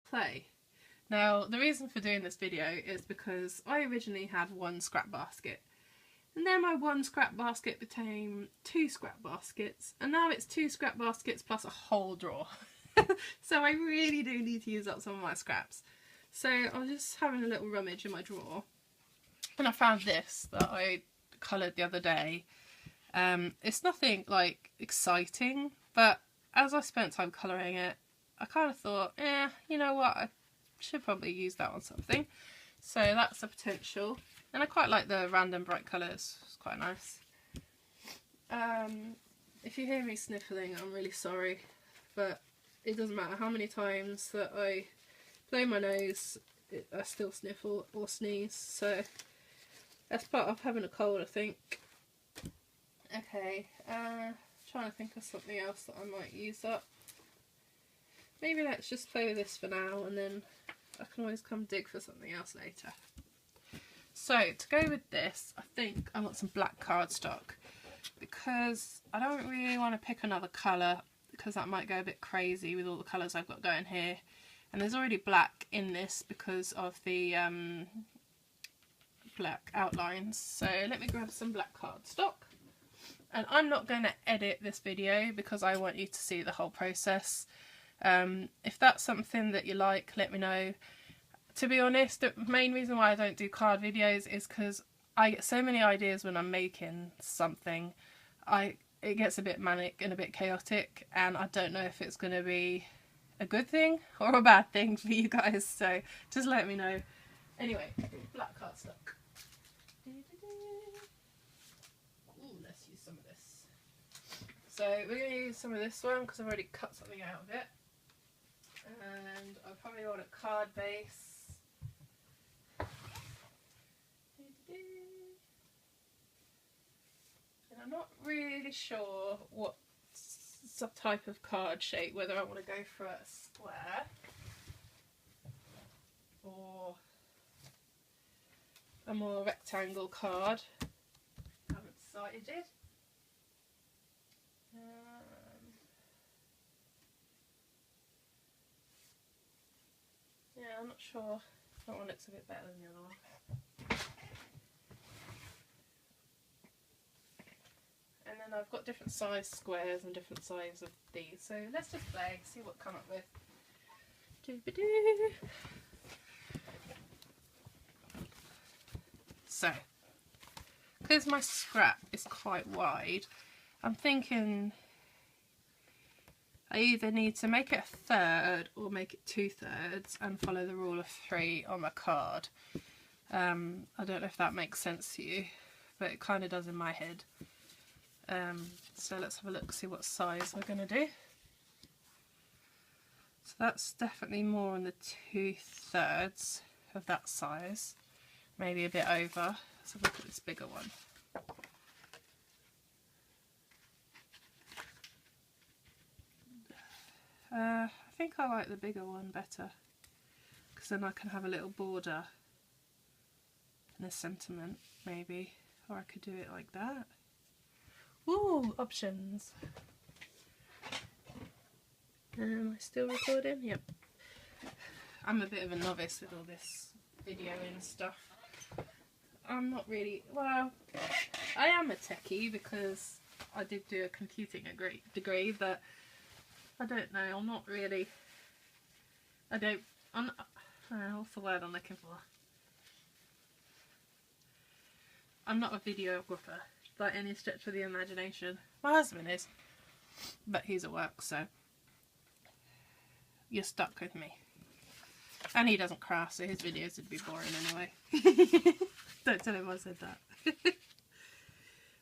clay. Now the reason for doing this video is because I originally had one scrap basket, and then my one scrap basket became 2 scrap baskets, and now it's 2 scrap baskets plus a whole drawer. So I really do need to use up some of my scraps. So I was just having a little rummage in my drawer, and I found this that I coloured the other day. It's nothing like exciting, but as I spent time colouring it, I kind of thought, you know what, I should probably use that on something. So that's a potential, and I quite like the random bright colours. It's quite nice. If you hear me sniffling, I'm really sorry, but it doesn't matter how many times that I blow my nose, I still sniffle or sneeze, so that's part of having a cold, I think. Okay, trying to think of something else that I might use up. Maybe let's just play with this for now, and then I can always come dig for something else later. So to go with this, I think I want some black cardstock, because I don't really want to pick another colour, because that might go a bit crazy with all the colours I've got going here. And there's already black in this because of the black outlines. So let me grab some black cardstock. And I'm not going to edit this video because I want you to see the whole process. If that's something that you like, let me know. To be honest, the main reason why I don't do card videos is because I get so many ideas when I'm making something. It gets a bit manic and a bit chaotic, and I don't know if it's going to be a good thing or a bad thing for you guys, so just let me know. Anyway, black cardstock. Ooh, let's use some of this. So we're going to use some of this one because I've already cut something out of it, and I probably want a card base. And I'm not really sure what type of card shape, whether I want to go for a square or a more rectangle card. I haven't decided. Yeah, I'm not sure. That one looks a bit better than the other one. And then I've got different size squares and different size of these. So let's just play, see what I come up with. So, because my scrap is quite wide, I'm thinking I either need to make it a third or make it 2/3 and follow the rule of 3 on my card. I don't know if that makes sense to you, but it kind of does in my head. So let's have a look, see what size we're going to do. So that's definitely more on the 2/3 of that size, maybe a bit over. Let's have a look at this bigger one. I think I like the bigger one better, because then I can have a little border and a sentiment maybe, or I could do it like that. Ooh, options. Am I still recording? Yep. I'm a bit of a novice with all this videoing and stuff. I'm not really, well, I am a techie because I did do a computing degree, but I don't know, I'm not really, what's the word I'm looking for? I'm not a videographer by any stretch of the imagination. My husband is, but he's at work, so you're stuck with me. And he doesn't craft, so his videos would be boring anyway. Don't tell him I said that.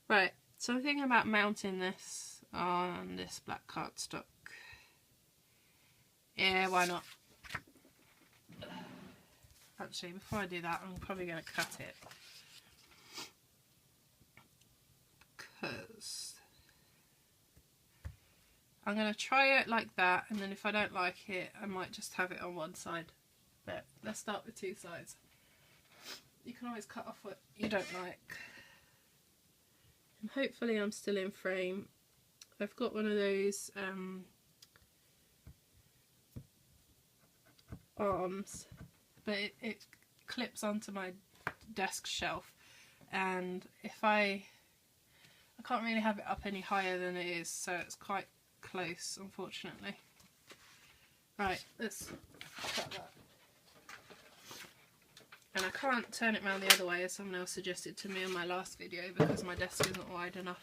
Right, so I'm thinking about mounting this on this black cardstock. Yeah, why not? Actually, before I do that, I'm probably going to cut it. Because I'm going to try it like that, and then if I don't like it, I might just have it on one side. But let's start with 2 sides. You can always cut off what you don't like. And hopefully I'm still in frame. I've got one of those arms, but it clips onto my desk shelf, and if I can't really have it up any higher than it is, so it's quite close, unfortunately. Right, let's cut that. And I can't turn it around the other way as someone else suggested to me in my last video because my desk isn't wide enough.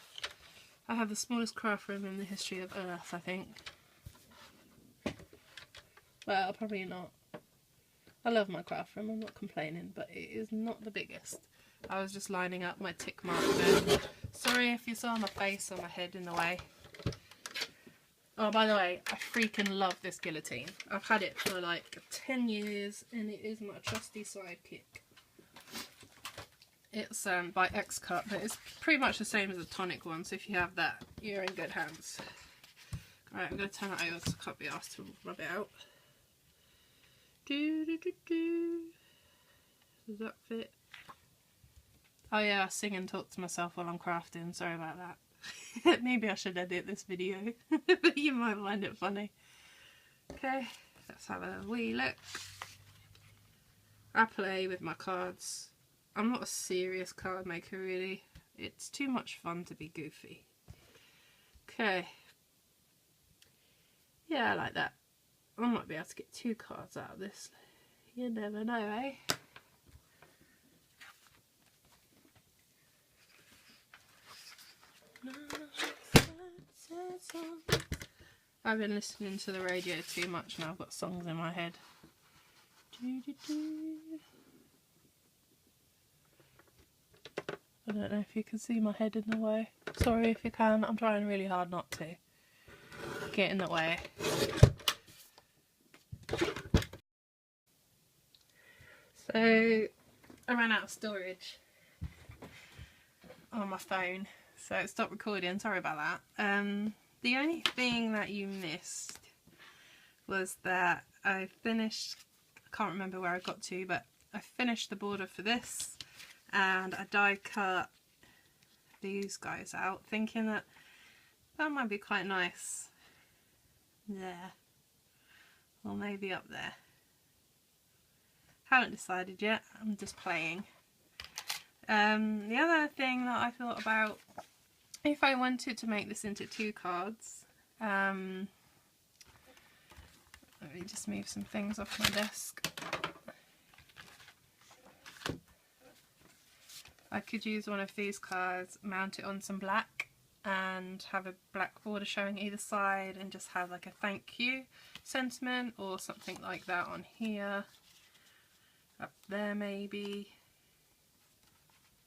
I have the smallest craft room in the history of Earth, I think. Well, probably not. I love my craft room, I'm not complaining, but it is not the biggest. I was just lining up my tick mark there. Sorry if you saw my face or my head in the way. Oh, by the way, I freaking love this guillotine. I've had it for like 10 years and it is my trusty sidekick. It's by X-Cut, but it's pretty much the same as the tonic one, so if you have that, you're in good hands. Alright, I'm going to turn it over so I can't be asked to rub it out. Does that fit? Oh yeah, I sing and talk to myself while I'm crafting, sorry about that. Maybe I should edit this video, but you might find it funny. Okay, let's have a wee look. I play with my cards. I'm not a serious card maker really. It's too much fun to be goofy. Okay. Yeah, I like that. I might be able to get 2 cards out of this. You never know, eh? I've been listening to the radio too much now, I've got songs in my head. I don't know if you can see my head in the way. Sorry if you can, I'm trying really hard not to get in the way. So, I ran out of storage on my phone, so it stopped recording, sorry about that. The only thing that you missed was that I finished, I can't remember where I got to, but I finished the border for this and I die cut these guys out, thinking that that might be quite nice there, or maybe up there. Haven't decided yet, I'm just playing. The other thing that I thought about, if I wanted to make this into 2 cards, let me just move some things off my desk. I could use one of these cards, mount it on some black, and have a black border showing either side, and just have like a thank you sentiment or something like that on here. Up there maybe.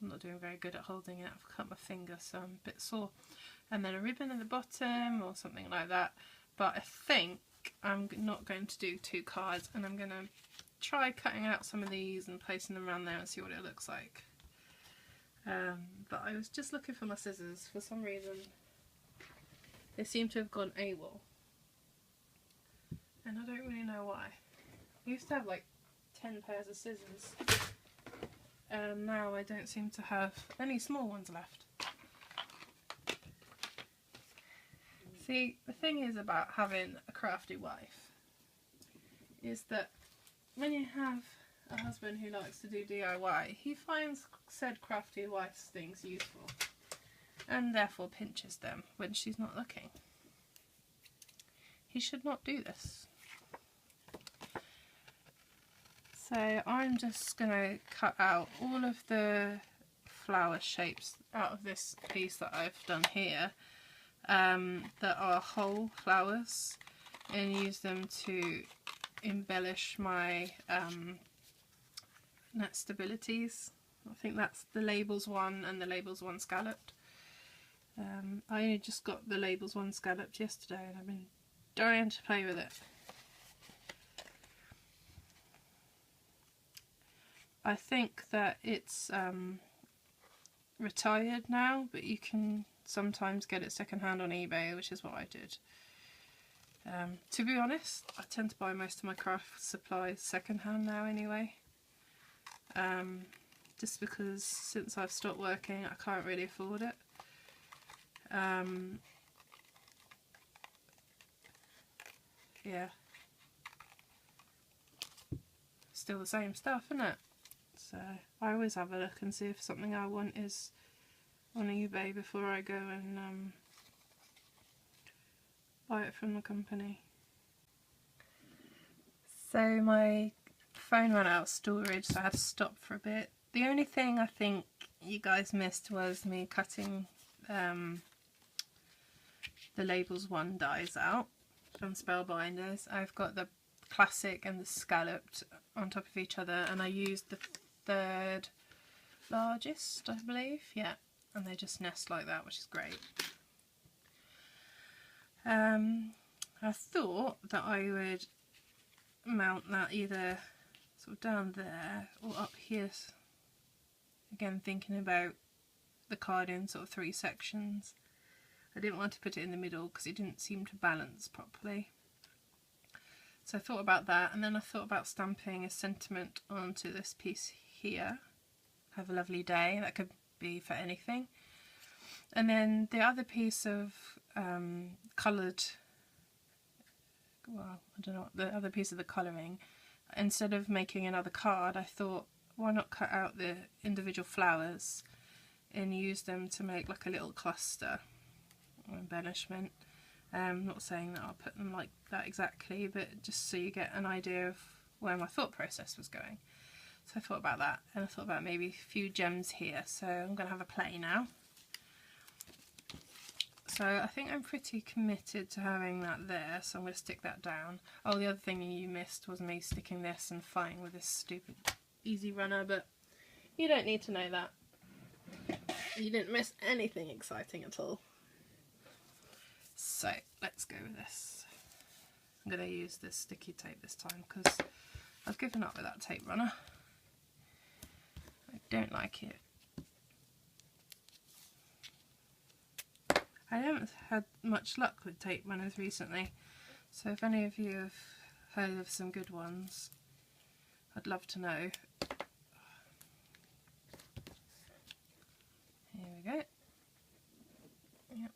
I'm not doing very good at holding it, I've cut my finger so I'm a bit sore. And then a ribbon at the bottom or something like that. But I think I'm not going to do 2 cards, and I'm going to try cutting out some of these and placing them around there and see what it looks like. But I was just looking for my scissors. For some reason they seem to have gone AWOL. And I don't really know why. I used to have like 10 pairs of scissors. And now I don't seem to have any small ones left. See, the thing is about having a crafty wife is that when you have a husband who likes to do DIY, he finds said crafty wife's things useful and therefore pinches them when she's not looking. He should not do this. So I'm just going to cut out all of the flower shapes out of this piece that I've done here that are whole flowers, and use them to embellish my net stabilities. I think that's the Labels 1 and the Labels 1 scalloped. I only just got the Labels 1 scalloped yesterday and I've been dying to play with it. I think that it's retired now, but you can sometimes get it secondhand on eBay, which is what I did. To be honest, I tend to buy most of my craft supplies secondhand now anyway. Just because since I've stopped working I can't really afford it. Yeah. still the same stuff, isn't it? So I always have a look and see if something I want is on eBay before I go and buy it from the company. So my phone ran out of storage, so I had to stop for a bit. The only thing I think you guys missed was me cutting the Labels 1 dies out from Spellbinders. I've got the classic and the scalloped on top of each other, and I used the third largest, I believe, yeah, and they just nest like that, which is great. I thought that I would mount that either sort of down there or up here, again thinking about the card in sort of 3 sections. I didn't want to put it in the middle because it didn't seem to balance properly. So I thought about that, and then I thought about stamping a sentiment onto this piece here. Have a lovely day. That could be for anything. And then the other piece of coloured, well, I don't know, the other piece of the colouring, instead of making another card, I thought, why not cut out the individual flowers and use them to make like a little cluster or embellishment. I'm not saying that I'll put them like that exactly, but just so you get an idea of where my thought process was going. So I thought about that, and I thought about maybe a few gems here. So I'm going to have a play now. So I think I'm pretty committed to having that there, so I'm going to stick that down. Oh, the other thing you missed was me sticking this and fighting with this stupid easy runner, but you don't need to know that. You didn't miss anything exciting at all. So let's go with this. I'm going to use this sticky tape this time because I've given up with that tape runner. I don't like it. I haven't had much luck with tape runners recently, so if any of you have heard of some good ones, I'd love to know. Here we go. Yep.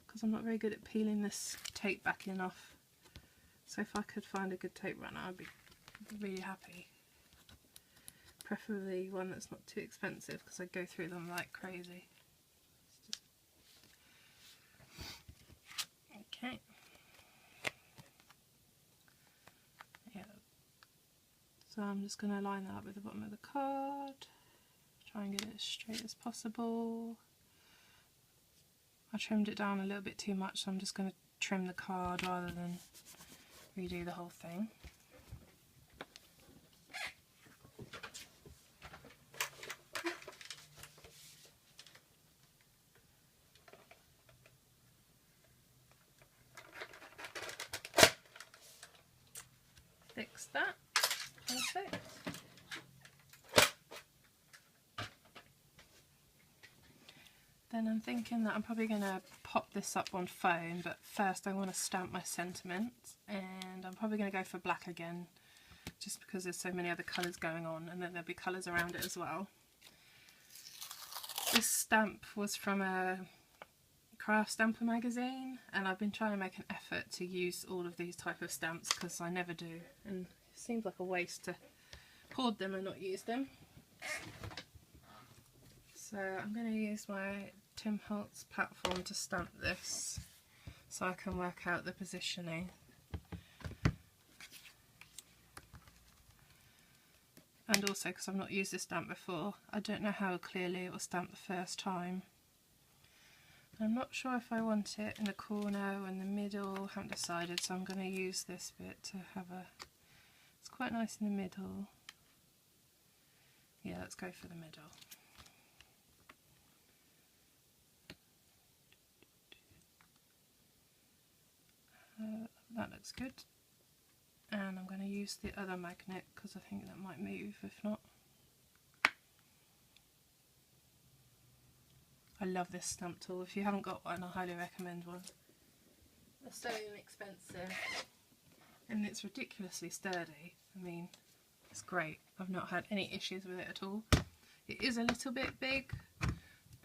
Because I'm not very good at peeling this tape backing off, so if I could find a good tape runner, I'd be really happy. Preferably one that's not too expensive, because I go through them like crazy. Okay. Yeah. So I'm just going to line that up with the bottom of the card. Try and get it as straight as possible. I trimmed it down a little bit too much, so I'm just going to trim the card rather than redo the whole thing. Fix that. Perfect. Then I'm thinking that I'm probably going to pop this up on foam, but first I want to stamp my sentiment, and I'm probably going to go for black again, just because there's so many other colours going on, and then there'll be colours around it as well. This stamp was from a craft stamper magazine, and I've been trying to make an effort to use all of these type of stamps because I never do, and it seems like a waste to hoard them and not use them. So I'm going to use my Tim Holtz platform to stamp this so I can work out the positioning. And also, because I've not used this stamp before, I don't know how clearly it will stamp the first time. I'm not sure if I want it in the corner or in the middle, I haven't decided, so I'm going to use this bit to have a... It's quite nice in the middle. Yeah, let's go for the middle. That looks good. And I'm going to use the other magnet because I think that might move if not. I love this stamp tool. If you haven't got one, I highly recommend one. They're so inexpensive and it's ridiculously sturdy. I mean, it's great. I've not had any issues with it at all. It is a little bit big,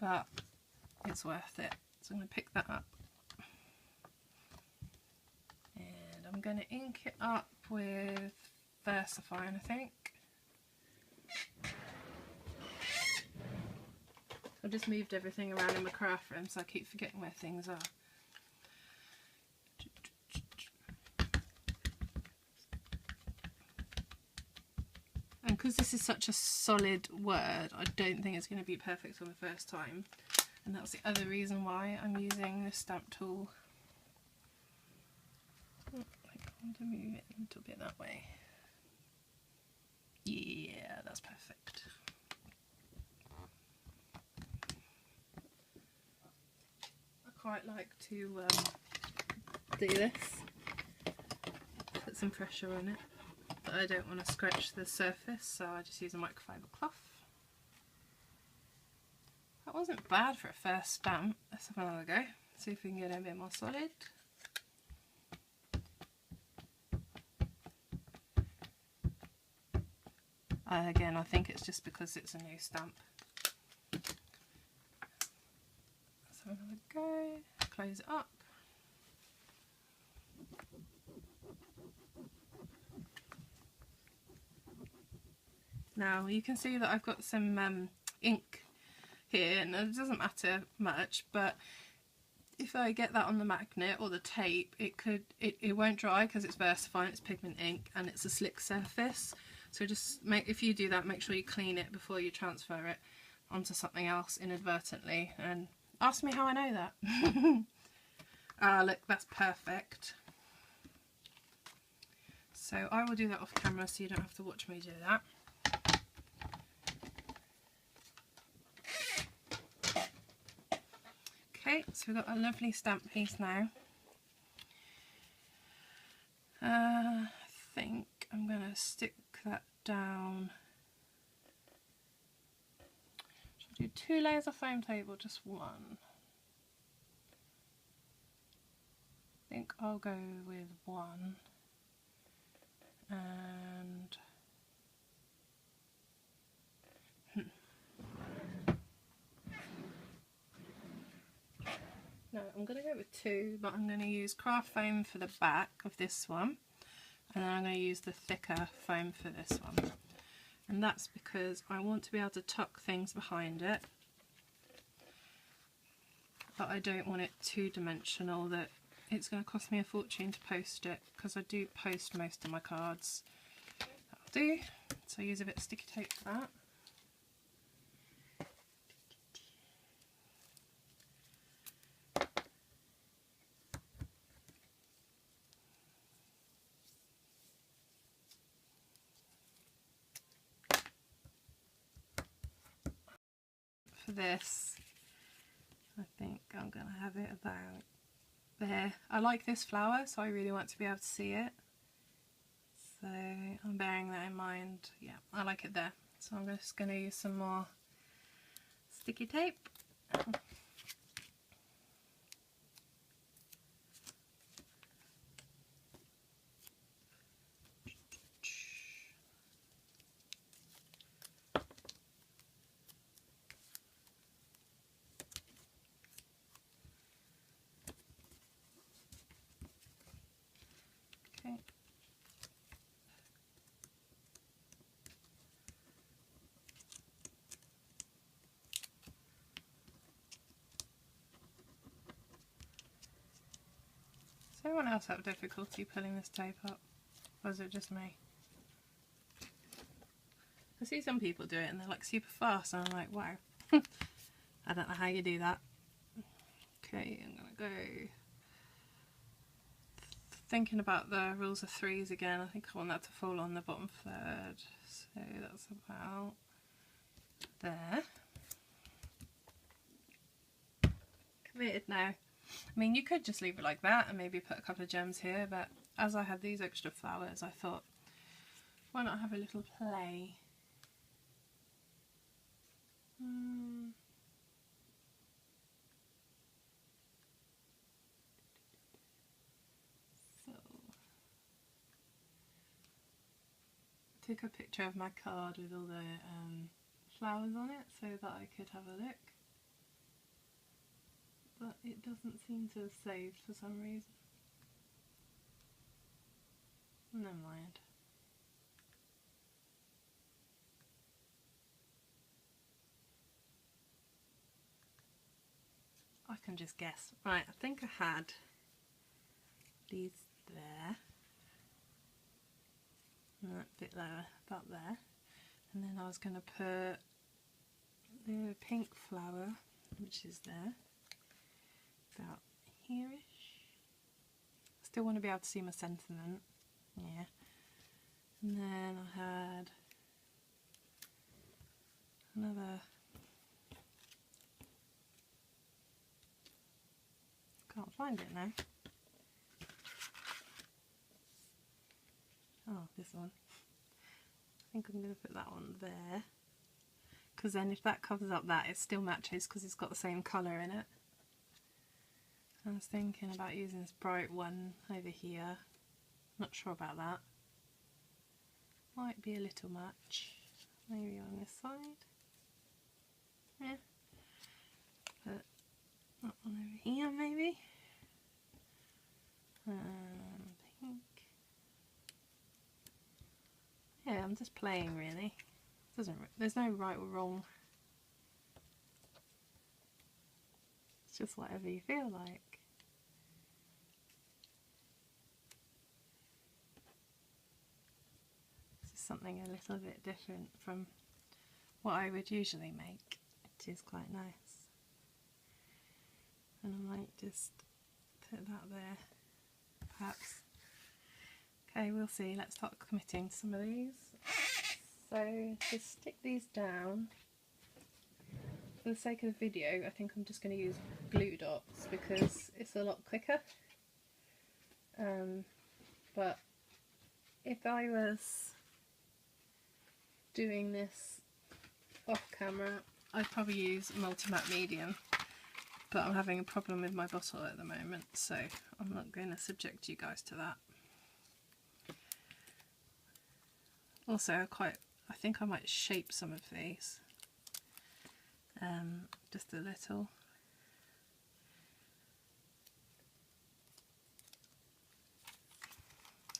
but it's worth it. So I'm going to pick that up. And I'm going to ink it up with VersaFine, I think. I just moved everything around in my craft room, so I keep forgetting where things are. And because this is such a solid word, I don't think it's going to be perfect on the first time. And that's the other reason why I'm using this stamp tool. Oh, I want to move it a little bit that way. Yeah, that's perfect. I quite like to do this, put some pressure on it, but I don't want to scratch the surface, so I just use a microfiber cloth. That wasn't bad for a first stamp. Let's have another go, see if we can get it a bit more solid. Again, I think it's just because it's a new stamp. Let's have another go, close it up. Now you can see that I've got some ink here, and it doesn't matter much, but if I get that on the magnet or the tape, it won't dry because it's VersaFine, it's pigment ink, and it's a slick surface. So just if you do that, make sure you clean it before you transfer it onto something else inadvertently, and ask me how I know that. Ah, look, that's perfect. So I will do that off camera so you don't have to watch me do that. Okay, so we've got a lovely stamp piece now. I think I'm going to stick that down. Should I do 2 layers of foam tape or just 1? I think I'll go with 1. And no, I'm going to go with 2, but I'm going to use craft foam for the back of this one, and then I'm going to use the thicker foam for this one. And that's because I want to be able to tuck things behind it, but I don't want it two-dimensional that it's going to cost me a fortune to post it, because I do post most of my cards. That'll do. So I use a bit of sticky tape for that. For this, I think I'm going to have it about there. I like this flower, so I really want to be able to see it. So I'm bearing that in mind. Yeah, I like it there. So I'm just going to use some more sticky tape. Okay. Does anyone else have difficulty pulling this tape up? Or is it just me? I see some people do it and they're like super fast, and I'm like, wow. I don't know how you do that. Okay, I'm gonna go thinking about the rules of 3s again. I think I want that to fall on the bottom third, so that's about there. Committed now. I mean, you could just leave it like that and maybe put a couple of gems here, but as I had these extra flowers, I thought, why not have a little play? So, I took a picture of my card with all the flowers on it so that I could have a look. But it doesn't seem to have saved for some reason. Never mind. I can just guess. Right, I think I had these there. And that bit lower, about there. And then I was going to put the pink flower, which is there, about here-ish. Still want to be able to see my sentiment. Yeah. And then I had another, can't find it now. Oh, this one. I think I'm going to put that one there, because then if that covers up that, it still matches because it's got the same colour in it. I was thinking about using this bright one over here. Not sure about that. Might be a little much. Maybe on this side. Yeah. Put that one over here maybe. Pink. Yeah, I'm just playing really. There's no right or wrong. It's just whatever you feel like. This is something a little bit different from what I would usually make, which is quite nice. And I might just put that there, perhaps. Okay, we'll see. Let's start committing to some of these. So to stick these down, for the sake of the video, I think I'm just going to use glue dots because it's a lot quicker. But if I was doing this off camera, I'd probably use multi-matte medium. But I'm having a problem with my bottle at the moment, so I'm not going to subject you guys to that. Also, I think I might shape some of these, just a little.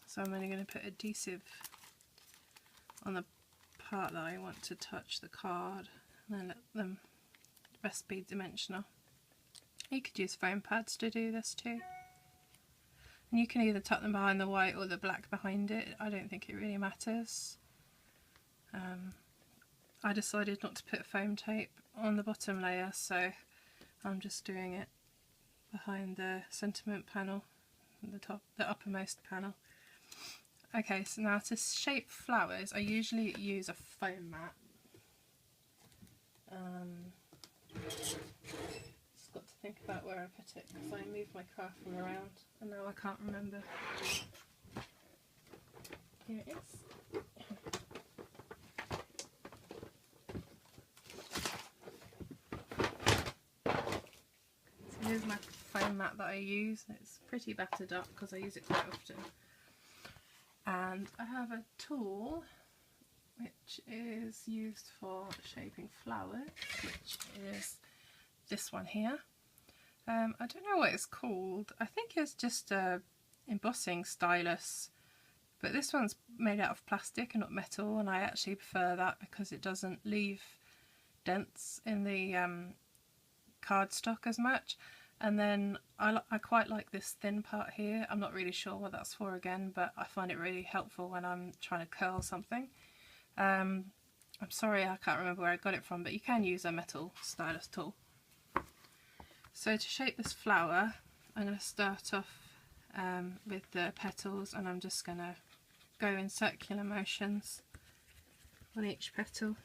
So I'm only going to put adhesive on the part that I want to touch the card, and then let them, the rest be dimensional. You could use foam pads to do this too. And you can either tuck them behind the white or the black behind it. I don't think it really matters. I decided not to put foam tape on the bottom layer, so I'm just doing it behind the sentiment panel, the uppermost panel. Okay, so now to shape flowers, I usually use a foam mat. Just got to think about where I put it because I moved my craft from around and now I can't remember. Here it is. So here's my foam mat that I use. It's pretty battered up because I use it quite often. And I have a tool which is used for shaping flowers, which is this one here. I don't know what it's called. I think it's just a embossing stylus, but this one's made out of plastic and not metal, and I actually prefer that because it doesn't leave dents in the cardstock as much. And then I quite like this thin part here. I'm not really sure what that's for again, but I find it really helpful when I'm trying to curl something. I'm sorry I can't remember where I got it from, but you can use a metal stylus tool. So to shape this flower, I'm going to start off with the petals, and I'm just going to go in circular motions on each petal.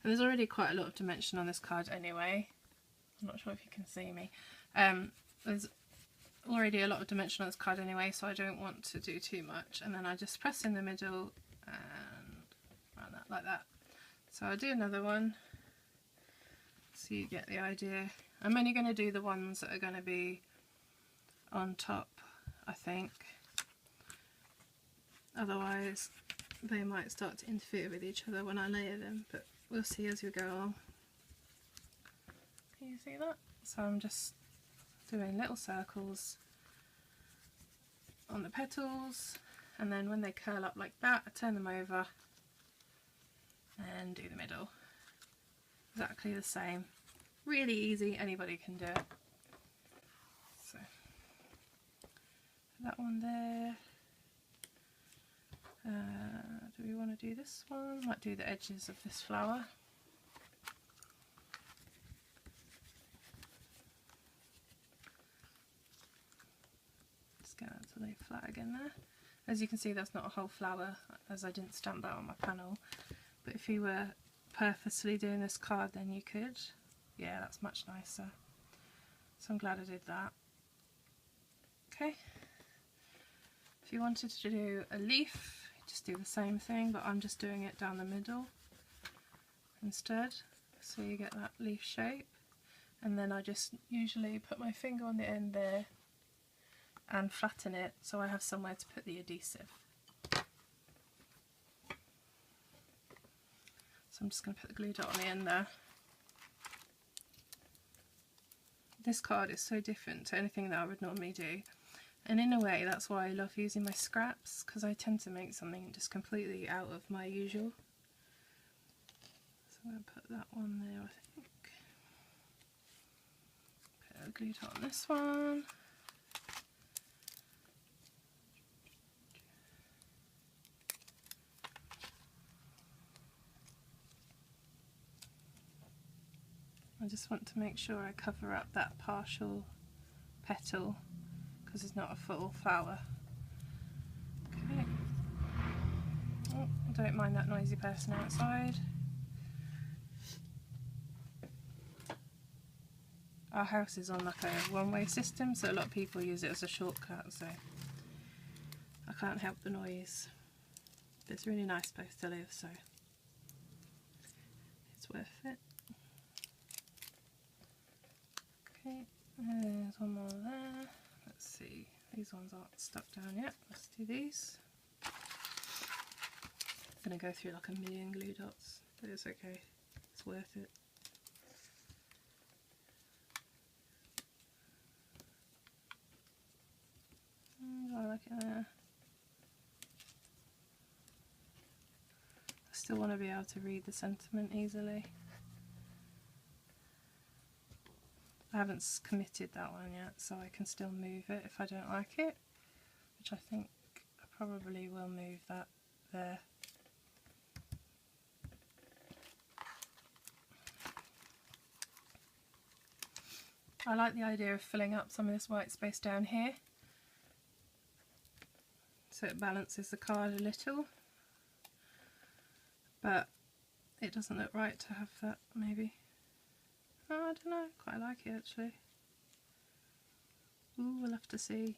And there's already quite a lot of dimension on this card anyway. I'm not sure if you can see me. There's already a lot of dimension on this card anyway, so I don't want to do too much. And then I just press in the middle and run that like that. So I'll do another one so you get the idea. I'm only going to do the ones that are going to be on top, I think. Otherwise they might start to interfere with each other when I layer them, but we'll see as we go on. Can you see that? So I'm just doing little circles on the petals, and then when they curl up like that, I turn them over and do the middle. Exactly the same. Really easy, anybody can do it. So that one there. Do we want to do this one? Might do the edges of this flower. Just get that to lay flat again there. As you can see, that's not a whole flower, as I didn't stamp that on my panel. But if you were purposely doing this card, then you could. Yeah, that's much nicer. So I'm glad I did that. Okay. If you wanted to do a leaf, just do the same thing, but I'm just doing it down the middle instead. So you get that leaf shape. And then I just usually put my finger on the end there and flatten it so I have somewhere to put the adhesive. So I'm just going to put the glue dot on the end there. This card is so different to anything that I would normally do, and in a way that's why I love using my scraps, because I tend to make something just completely out of my usual. So I'm going to put that one there, I think. Put a glue dot on this one. I just want to make sure I cover up that partial petal because it's not a full flower. Okay. Oh, I don't mind that noisy person outside. Our house is on like a one-way system, so a lot of people use it as a shortcut, so I can't help the noise. But it's a really nice place to live, so it's worth it. Okay, there's one more there. Let's see, these ones aren't stuck down yet. Let's do these. I'm going to go through like a million glue dots, but it's okay, it's worth it. I like it there. I still want to be able to read the sentiment easily. I haven't committed that one yet, so I can still move it if I don't like it, which I think I probably will move that there. I like the idea of filling up some of this white space down here, so it balances the card a little, but it doesn't look right to have that maybe. Oh, I don't know, quite like it actually. Ooh, we'll have to see.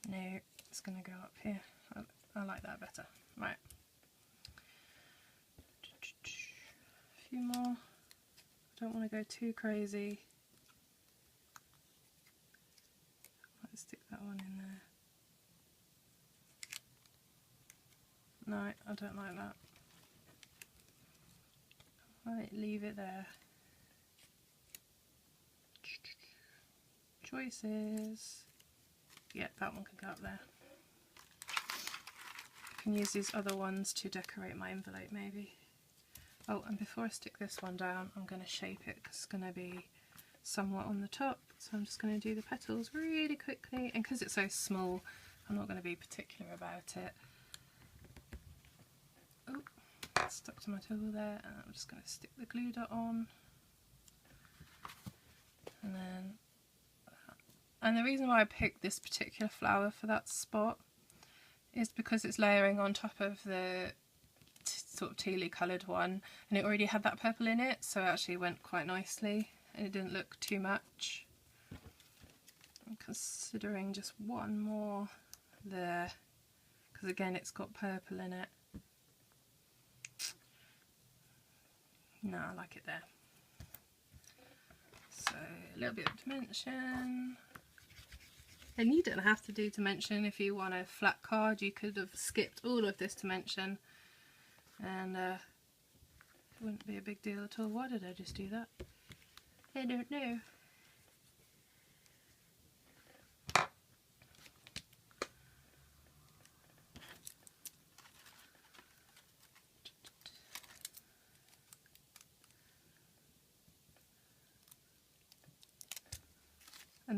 No, it's going to go up here. I like that better. Right. A few more. I don't want to go too crazy. Let's stick that one in there. No, I don't like that. Right, leave it there. Choices. Yeah, that one can go up there. I can use these other ones to decorate my envelope maybe. Oh, and before I stick this one down, I'm going to shape it because it's going to be somewhat on the top. So I'm just going to do the petals really quickly, and because it's so small, I'm not going to be particular about it. Oh. Stuck to my tool there, and I'm just going to stick the glue dot on, and then and the reason why I picked this particular flower for that spot is because it's layering on top of the sort of tealy coloured one, and it already had that purple in it, so it actually went quite nicely and it didn't look too much. I'm considering just one more there because again it's got purple in it. No, I like it there. So a little bit of dimension. And you don't have to do dimension if you want a flat card. You could have skipped all of this dimension and it wouldn't be a big deal at all. Why did I just do that? I don't know.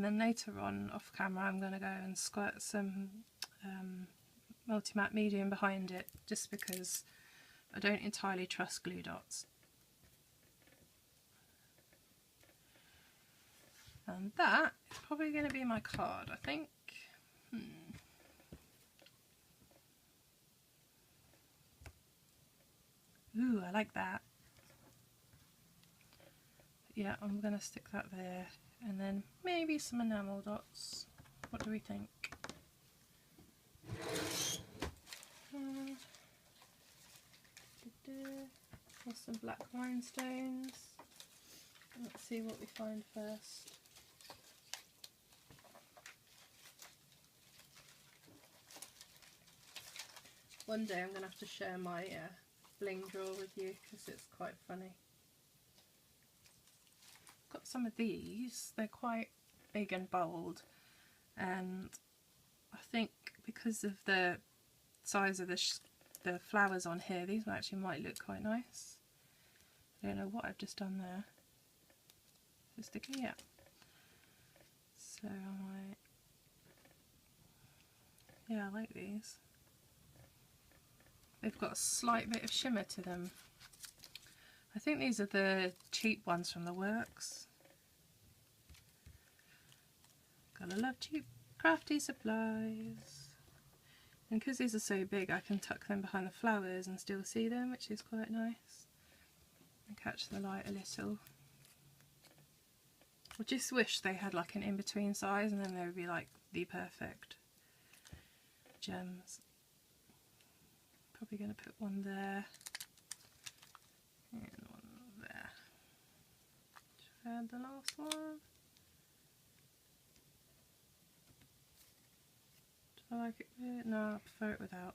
and then later on off camera I'm going to go and squirt some multi-matte medium behind it, just because I don't entirely trust glue dots. And that is probably going to be my card, I think. Ooh, I like that. Yeah, I'm going to stick that there, and then maybe some enamel dots. What do we think? Or some black rhinestones. Let's see what we find first. One day I'm going to have to share my bling drawer with you because it's quite funny. Got some of these, they're quite big and bold, and I think because of the size of the flowers on here, these actually might look quite nice. I don't know what I've just done there. Is it sticky? Yeah. So I like these. They've got a slight bit of shimmer to them. I think these are the cheap ones from the works. Gotta love cheap crafty supplies. And because these are so big, I can tuck them behind the flowers and still see them, which is quite nice. And catch the light a little. I just wish they had like an in-between size, and then they would be like the perfect gems. Probably going to put one there and one there. Should I add the last one? Do I like it with it? No, I prefer it without.